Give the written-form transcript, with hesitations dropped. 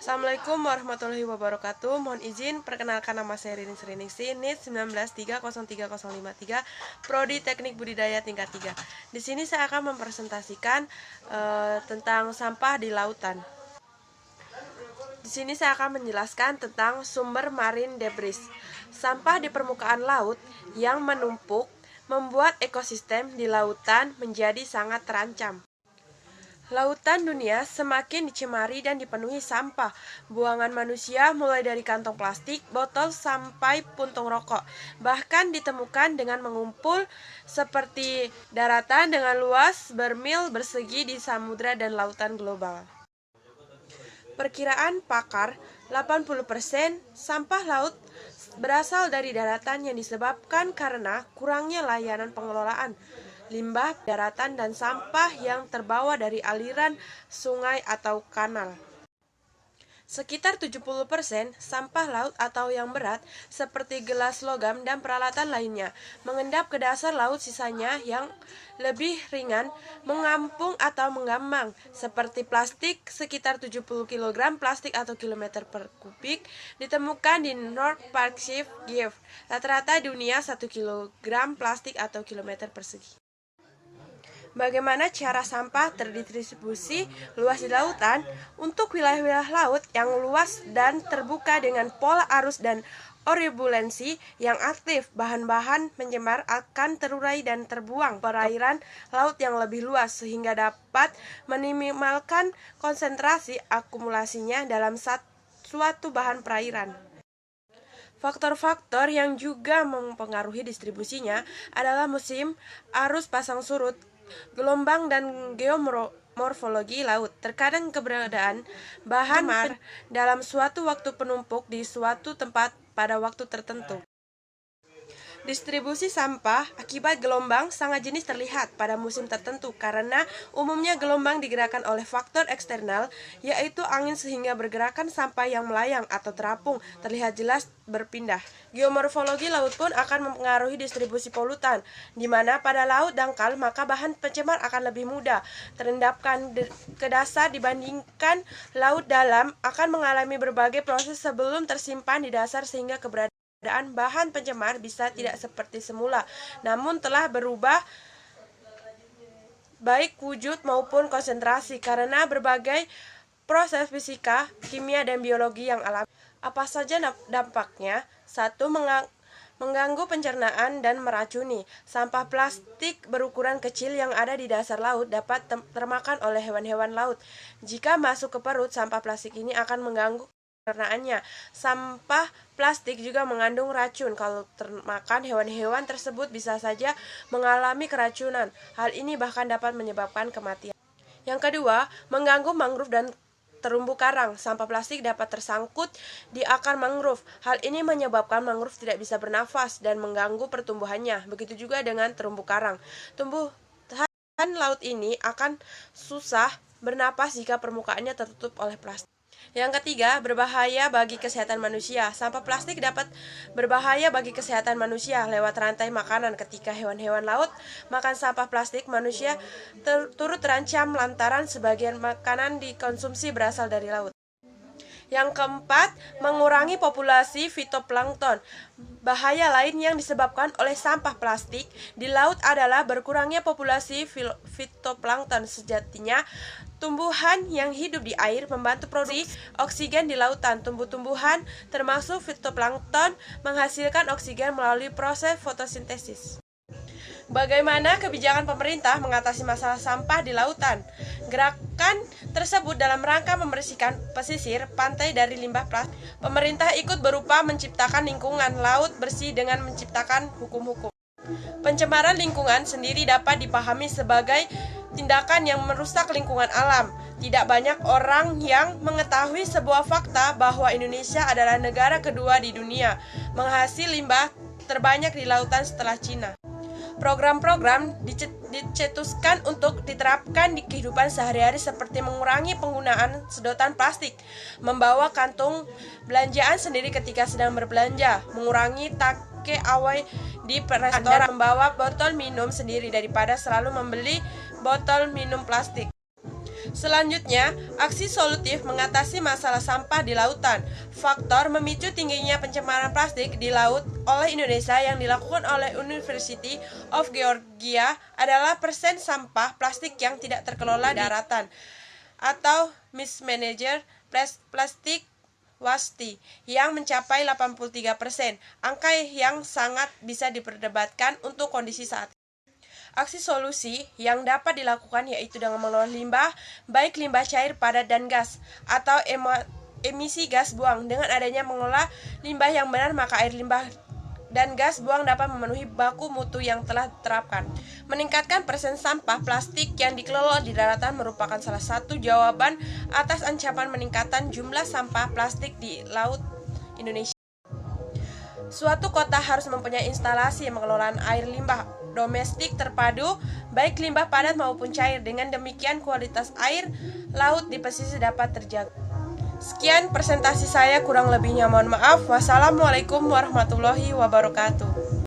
Assalamualaikum warahmatullahi wabarakatuh. Mohon izin perkenalkan nama saya Rining Sriningsi, NIT 19303053, Prodi Teknik Budidaya tingkat 3. Di sini saya akan mempresentasikan tentang sampah di lautan. Di sini saya akan menjelaskan tentang sumber marine debris. Sampah di permukaan laut yang menumpuk membuat ekosistem di lautan menjadi sangat terancam. Lautan dunia semakin dicemari dan dipenuhi sampah. Buangan manusia mulai dari kantong plastik, botol, sampai puntung rokok. Bahkan ditemukan dengan mengumpul seperti daratan dengan luas bermil persegi di samudra dan lautan global. Perkiraan pakar, 80% sampah laut berasal dari daratan yang disebabkan karena kurangnya layanan pengelolaan limbah daratan dan sampah yang terbawa dari aliran sungai atau kanal. Sekitar 70% sampah laut atau yang berat seperti gelas logam dan peralatan lainnya mengendap ke dasar laut, sisanya yang lebih ringan mengampung atau mengambang seperti plastik. Sekitar 70 kg plastik atau kilometer per kubik ditemukan di North Parkship Gift. Rata-rata dunia 1 kg plastik atau kilometer persegi. Bagaimana cara sampah terdistribusi luas di lautan? Untuk wilayah-wilayah laut yang luas dan terbuka dengan pola arus dan turbulensi yang aktif, bahan-bahan pencemar akan terurai dan terbuang ke perairan laut yang lebih luas sehingga dapat meminimalkan konsentrasi akumulasinya dalam suatu bahan perairan. Faktor-faktor yang juga mempengaruhi distribusinya adalah musim, arus pasang surut, gelombang, dan geomorfologi laut. Terkadang keberadaan bahan dalam suatu waktu penumpuk di suatu tempat pada waktu tertentu. Distribusi sampah akibat gelombang sangat jenis terlihat pada musim tertentu karena umumnya gelombang digerakkan oleh faktor eksternal, yaitu angin, sehingga bergerakan sampah yang melayang atau terapung terlihat jelas berpindah. Geomorfologi laut pun akan mempengaruhi distribusi polutan, di mana pada laut dangkal maka bahan pencemar akan lebih mudah terendapkan ke dasar dibandingkan laut dalam akan mengalami berbagai proses sebelum tersimpan di dasar sehingga keberadaan bahan pencemar bisa tidak seperti semula, namun telah berubah baik wujud maupun konsentrasi karena berbagai proses fisika, kimia, dan biologi yang alami. Apa saja dampaknya? 1. Mengganggu pencernaan dan meracuni. Sampah plastik berukuran kecil yang ada di dasar laut dapat termakan oleh hewan-hewan laut. Jika masuk ke perut, sampah plastik ini akan mengganggu pencernaannya. Sampah plastik juga mengandung racun. Kalau termakan, hewan-hewan tersebut bisa saja mengalami keracunan. Hal ini bahkan dapat menyebabkan kematian. Yang kedua, mengganggu mangrove dan terumbu karang. Sampah plastik dapat tersangkut di akar mangrove. Hal ini menyebabkan mangrove tidak bisa bernafas dan mengganggu pertumbuhannya. Begitu juga dengan terumbu karang. Tumbuhan laut ini akan susah bernapas jika permukaannya tertutup oleh plastik. Yang ketiga, berbahaya bagi kesehatan manusia. Sampah plastik dapat berbahaya bagi kesehatan manusia lewat rantai makanan. Ketika hewan-hewan laut makan sampah plastik, manusia turut terancam lantaran sebagian makanan dikonsumsi berasal dari laut. Yang keempat, mengurangi populasi fitoplankton. Bahaya lain yang disebabkan oleh sampah plastik di laut adalah berkurangnya populasi fitoplankton. Sejatinya, tumbuhan yang hidup di air membantu produksi oksigen di lautan. Tumbuh-tumbuhan termasuk fitoplankton menghasilkan oksigen melalui proses fotosintesis. Bagaimana kebijakan pemerintah mengatasi masalah sampah di lautan? Gerakan tersebut dalam rangka membersihkan pesisir pantai dari limbah plastik. Pemerintah ikut berupa menciptakan lingkungan laut bersih dengan menciptakan hukum-hukum. Pencemaran lingkungan sendiri dapat dipahami sebagai tindakan yang merusak lingkungan alam. Tidak banyak orang yang mengetahui sebuah fakta bahwa Indonesia adalah negara kedua di dunia menghasil limbah terbanyak di lautan setelah Cina. Program-program dicetuskan untuk diterapkan di kehidupan sehari-hari seperti mengurangi penggunaan sedotan plastik, membawa kantung belanjaan sendiri ketika sedang berbelanja, mengurangi take away di restoran, membawa botol minum sendiri daripada selalu membeli botol minum plastik. Selanjutnya, aksi solutif mengatasi masalah sampah di lautan. Faktor memicu tingginya pencemaran plastik di laut oleh Indonesia yang dilakukan oleh University of Georgia adalah persen sampah plastik yang tidak terkelola di daratan atau mismanaged plastic waste yang mencapai 83%, angka yang sangat bisa diperdebatkan untuk kondisi saat ini. Aksi solusi yang dapat dilakukan yaitu dengan mengelola limbah, baik limbah cair, padat, dan gas, atau emisi gas buang. Dengan adanya mengelola limbah yang benar, maka air limbah dan gas buang dapat memenuhi baku mutu yang telah diterapkan. Meningkatkan persen sampah plastik yang dikelola di daratan merupakan salah satu jawaban atas ancaman peningkatan jumlah sampah plastik di laut Indonesia. Suatu kota harus mempunyai instalasi pengelolaan air limbah domestik terpadu, baik limbah padat maupun cair. Dengan demikian, kualitas air laut di pesisir dapat terjaga. Sekian presentasi saya, kurang lebihnya mohon maaf. Wassalamualaikum warahmatullahi wabarakatuh.